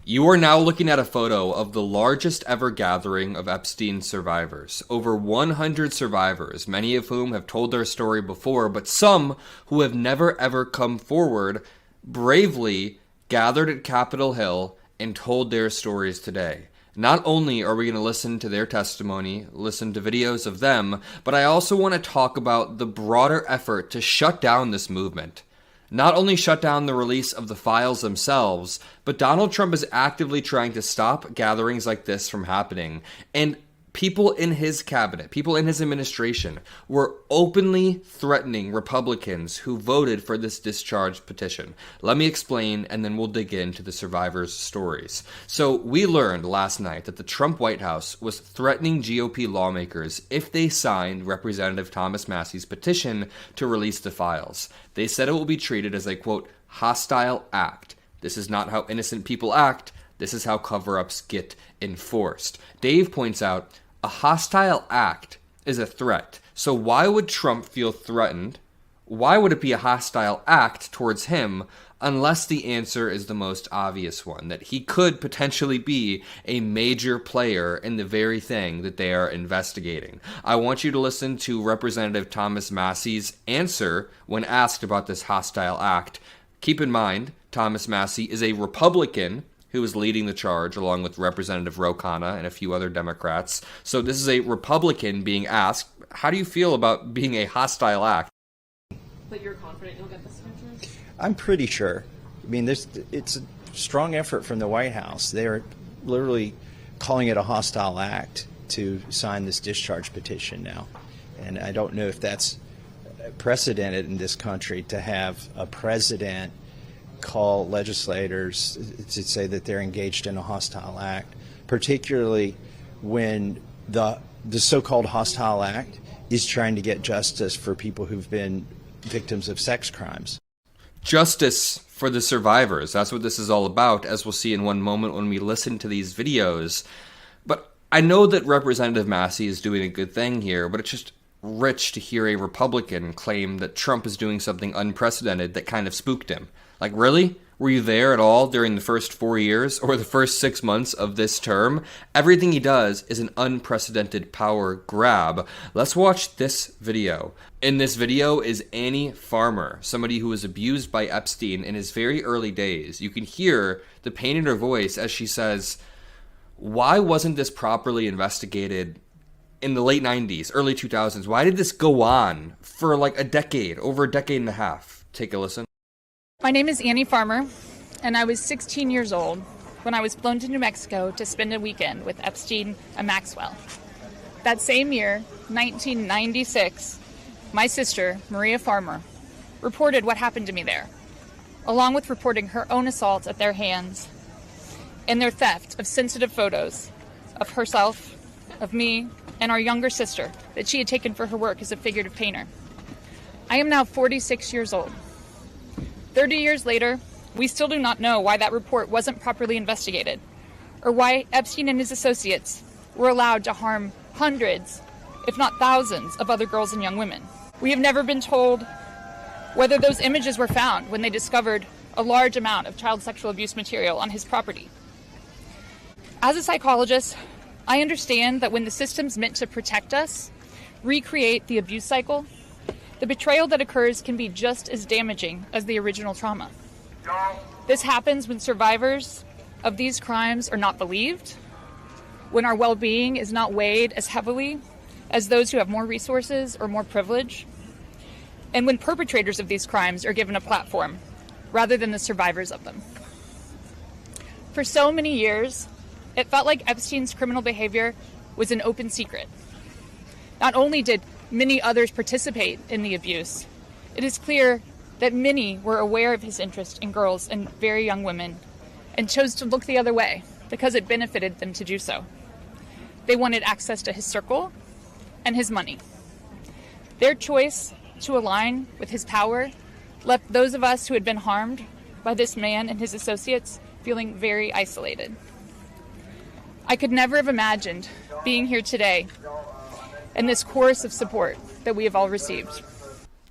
You are now looking at a photo of the largest ever gathering of Epstein survivors. Over 100 survivors, many of whom have told their story before, but some who have never ever come forward, bravely gathered at Capitol Hill and told their stories today. Not only are we going to listen to their testimony, listen to videos of them, but I also want to talk about the broader effort to shut down this movement. Not only shut down the release of the files themselves, but Donald Trump is actively trying to stop gatherings like this from happening. And people in his cabinet, people in his administration, were openly threatening Republicans who voted for this discharge petition. Let me explain, and then we'll dig into the survivors' stories. So we learned last night that the Trump White House was threatening GOP lawmakers if they signed Representative Thomas Massie's petition to release the files. They said it will be treated as a, quote, hostile act. This is not how innocent people act. This is how cover-ups get enforced. Dave points out, a hostile act is a threat. So why would Trump feel threatened? Why would it be a hostile act towards him unless the answer is the most obvious one, that he could potentially be a major player in the very thing that they are investigating? I want you to listen to Representative Thomas Massie's answer when asked about this hostile act. Keep in mind, Thomas Massie is a Republican who is leading the charge, along with Representative Ro Khanna and a few other Democrats. So this is a Republican being asked, how do you feel about being a hostile act? But you're confident you'll get this answer? I'm pretty sure. I mean, it's a strong effort from the White House. They're literally calling it a hostile act to sign this discharge petition now. And I don't know if that's precedented in this country to have a president call legislators to say that they're engaged in a hostile act, particularly when the so-called hostile act is trying to get justice for people who've been victims of sex crimes. Justice for the survivors. That's what this is all about, as we'll see in one moment when we listen to these videos. But I know that Representative Massie is doing a good thing here, but it's just rich to hear a Republican claim that Trump is doing something unprecedented that kind of spooked him. Like, really? Were you there at all during the first 4 years or the first 6 months of this term? Everything he does is an unprecedented power grab. Let's watch this video. In this video is Annie Farmer, somebody who was abused by Epstein in his very early days. You can hear the pain in her voice as she says, why wasn't this properly investigated in the late 90s, early 2000s? Why did this go on for like a decade, over a decade and a half? Take a listen. My name is Annie Farmer, and I was 16 years old when I was flown to New Mexico to spend a weekend with Epstein and Maxwell. That same year, 1996, my sister, Maria Farmer, reported what happened to me there, along with reporting her own assault at their hands and their theft of sensitive photos of herself, of me, and our younger sister that she had taken for her work as a figurative painter. I am now 46 years old. 30 years later, we still do not know why that report wasn't properly investigated, or why Epstein and his associates were allowed to harm hundreds, if not thousands, of other girls and young women. We have never been told whether those images were found when they discovered a large amount of child sexual abuse material on his property. As a psychologist, I understand that when the systems meant to protect us recreate the abuse cycle, the betrayal that occurs can be just as damaging as the original trauma. This happens when survivors of these crimes are not believed, when our well-being is not weighed as heavily as those who have more resources or more privilege, and when perpetrators of these crimes are given a platform rather than the survivors of them. For so many years, it felt like Epstein's criminal behavior was an open secret. Not only did many others participate in the abuse, it is clear that many were aware of his interest in girls and very young women and chose to look the other way because it benefited them to do so. They wanted access to his circle and his money. Their choice to align with his power left those of us who had been harmed by this man and his associates feeling very isolated. I could never have imagined being here today and this chorus of support that we have all received.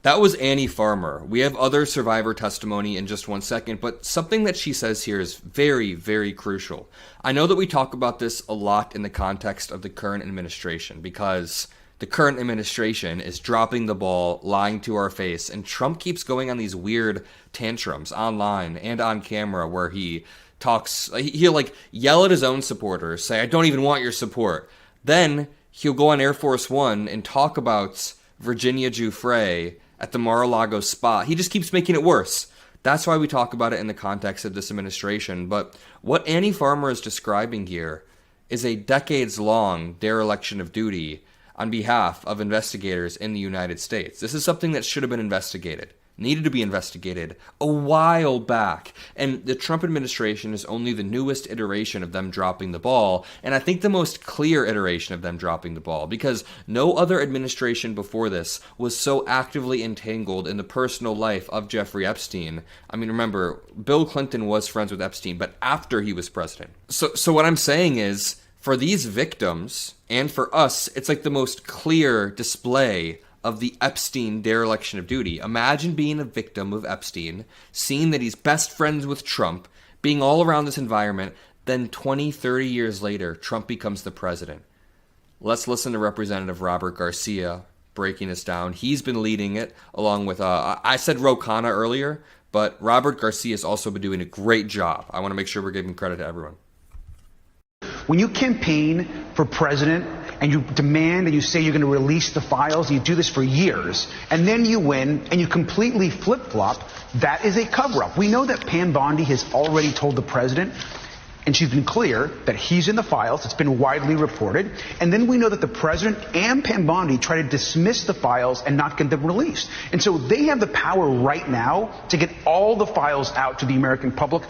That was Annie Farmer. We have other survivor testimony in just one second, but something that she says here is very, very crucial. I know that we talk about this a lot in the context of the current administration, because the current administration is dropping the ball, lying to our face, and Trump keeps going on these weird tantrums online and on camera where he talks, he'll like yell at his own supporters, say, I don't even want your support. Then he'll go on Air Force One and talk about Virginia Giuffre at the Mar-a-Lago spa. He just keeps making it worse. That's why we talk about it in the context of this administration. But what Annie Farmer is describing here is a decades-long dereliction of duty on behalf of investigators in the United States. This is something that should have been investigated, needed to be investigated a while back. And the Trump administration is only the newest iteration of them dropping the ball, and I think the most clear iteration of them dropping the ball, because no other administration before this was so actively entangled in the personal life of Jeffrey Epstein. I mean, remember, Bill Clinton was friends with Epstein, but after he was president. So what I'm saying is, for these victims, and for us, it's like the most clear display of the Epstein dereliction of duty. Imagine being a victim of Epstein, seeing that he's best friends with Trump, being all around this environment, then 20, 30 years later, Trump becomes the president. Let's listen to Representative Robert Garcia breaking this down. He's been leading it, along with, I said Ro Khanna earlier, but Robert Garcia has also been doing a great job. I want to make sure we're giving credit to everyone. When you campaign for president and you demand and you say you're going to release the files, and you do this for years, and then you win and you completely flip-flop, that is a cover-up. We know that Pam Bondi has already told the president, and she's been clear, that he's in the files. It's been widely reported. And then we know that the president and Pam Bondi try to dismiss the files and not get them released. And so they have the power right now to get all the files out to the American public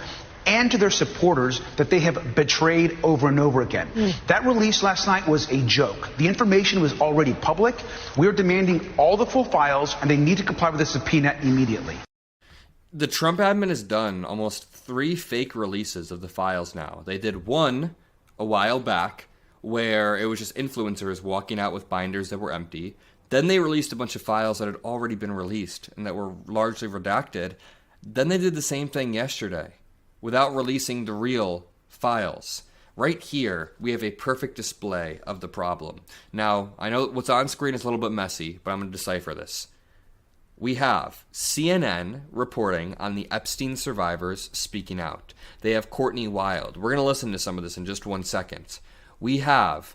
and to their supporters that they have betrayed over and over again. That release last night was a joke. The information was already public. We're demanding all the full files, and they need to comply with the subpoena immediately. The Trump admin has done almost 3 fake releases of the files now. They did one a while back where it was just influencers walking out with binders that were empty. Then they released a bunch of files that had already been released and that were largely redacted. Then they did the same thing yesterday, without releasing the real files. Right here, we have a perfect display of the problem. Now, I know what's on screen is a little bit messy, but I'm going to decipher this. We have CNN reporting on the Epstein survivors speaking out. They have Courtney Wild. We're going to listen to some of this in just 1 second. We have,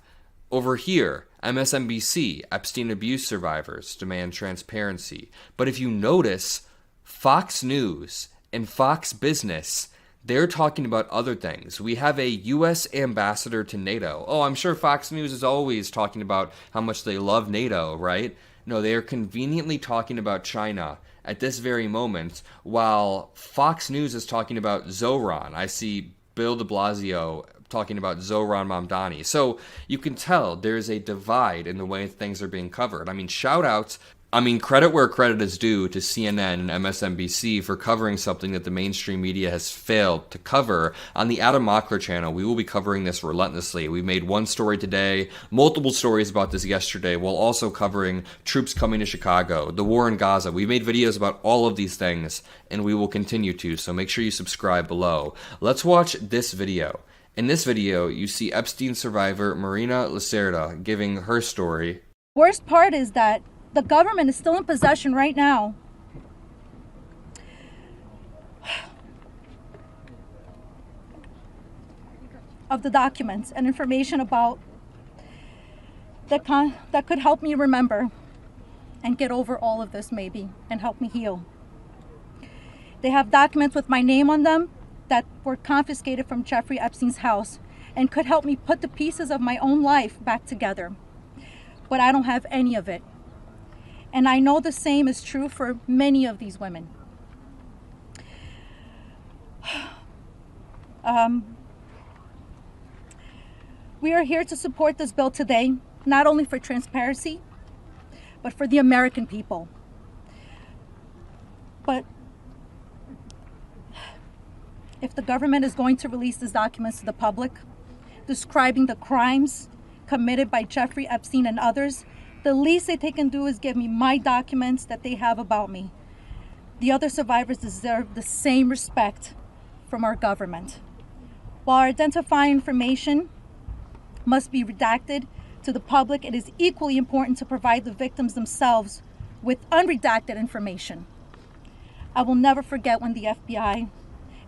over here, MSNBC, Epstein abuse survivors demand transparency. But if you notice, Fox News and Fox Business, they're talking about other things. We have a U.S. ambassador to NATO. Oh, I'm sure Fox News is always talking about how much they love NATO, right? No, they are conveniently talking about China at this very moment, while Fox News is talking about Zoran. I see Bill de Blasio talking about Zoran Mamdani. So you can tell there's a divide in the way things are being covered. I mean, credit where credit is due to CNN and MSNBC for covering something that the mainstream media has failed to cover. On the Adam Mockler channel, we will be covering this relentlessly. We made one story today, multiple stories about this yesterday, while also covering troops coming to Chicago, the war in Gaza. We made videos about all of these things, and we will continue to, so make sure you subscribe below. Let's watch this video. In this video, you see Epstein survivor Marina Lacerda giving her story. Worst part is that the government is still in possession right now of the documents and information about that could help me remember and get over all of this, maybe, and help me heal. They have documents with my name on them that were confiscated from Jeffrey Epstein's house and could help me put the pieces of my own life back together. But I don't have any of it. And I know the same is true for many of these women. We are here to support this bill today, not only for transparency, but for the American people. But if the government is going to release these documents to the public, describing the crimes committed by Jeffrey Epstein and others, The least that they can do is give me my documents that they have about me. The other survivors deserve the same respect from our government. While identifying information must be redacted to the public, it is equally important to provide the victims themselves with unredacted information. I will never forget when the FBI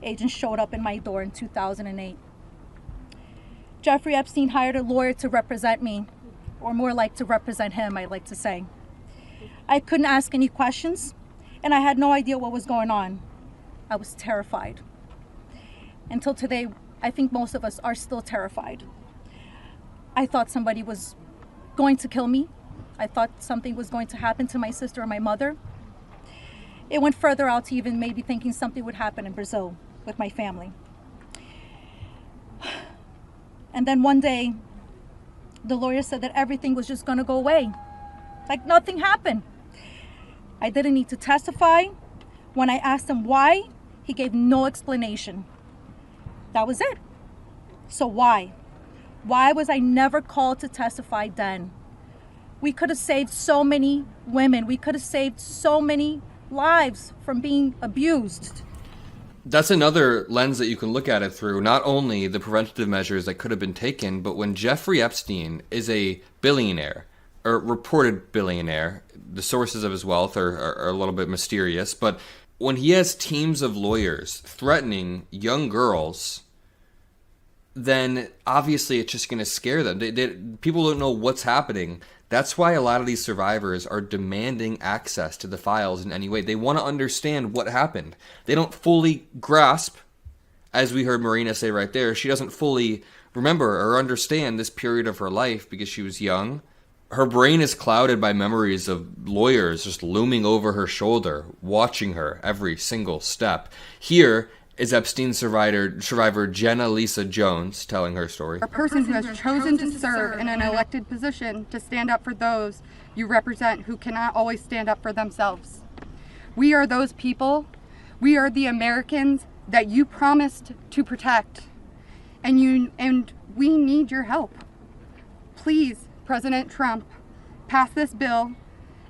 agent showed up in my door in 2008. Jeffrey Epstein hired a lawyer to represent me, or more like to represent him, I like to say. I couldn't ask any questions, and I had no idea what was going on. I was terrified. Until today, I think most of us are still terrified. I thought somebody was going to kill me. I thought something was going to happen to my sister or my mother. It went further out to even maybe thinking something would happen in Brazil with my family. And then one day, the lawyer said that everything was just gonna go away. Like nothing happened. I didn't need to testify. When I asked him why, he gave no explanation. That was it. So why? Why was I never called to testify then? We could have saved so many women. We could have saved so many lives from being abused. That's another lens that you can look at it through. Not only the preventative measures that could have been taken, but when Jeffrey Epstein is a billionaire, or reported billionaire, the sources of his wealth are a little bit mysterious, but when he has teams of lawyers threatening young girls, then obviously it's just going to scare them. People don't know what's happening. That's why a lot of these survivors are demanding access to the files in any way. They want to understand what happened. They don't fully grasp, as we heard Marina say right there, she doesn't fully remember or understand this period of her life because she was young. Her brain is clouded by memories of lawyers just looming over her shoulder, watching her every single step. Here is Epstein survivor Jenna Lisa Jones telling her story. A person who has chosen to serve in an elected position to stand up for those you represent who cannot always stand up for themselves. We are those people. We are the Americans that you promised to protect. And we need your help. Please, President Trump, pass this bill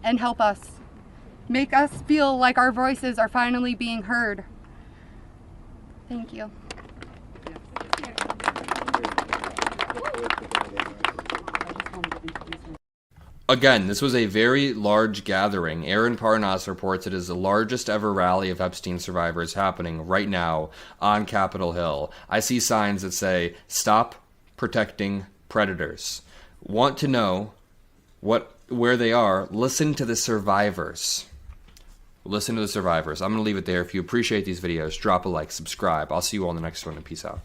and help us. Make us feel like our voices are finally being heard. Thank you. Again, this was a very large gathering. Aaron Parnas reports it is the largest ever rally of Epstein survivors happening right now on Capitol Hill. I see signs that say, "Stop protecting predators." Want to know where they are? Listen to the survivors. Listen to the survivors. I'm going to leave it there. If you appreciate these videos, drop a like, subscribe. I'll see you all in the next one, and peace out.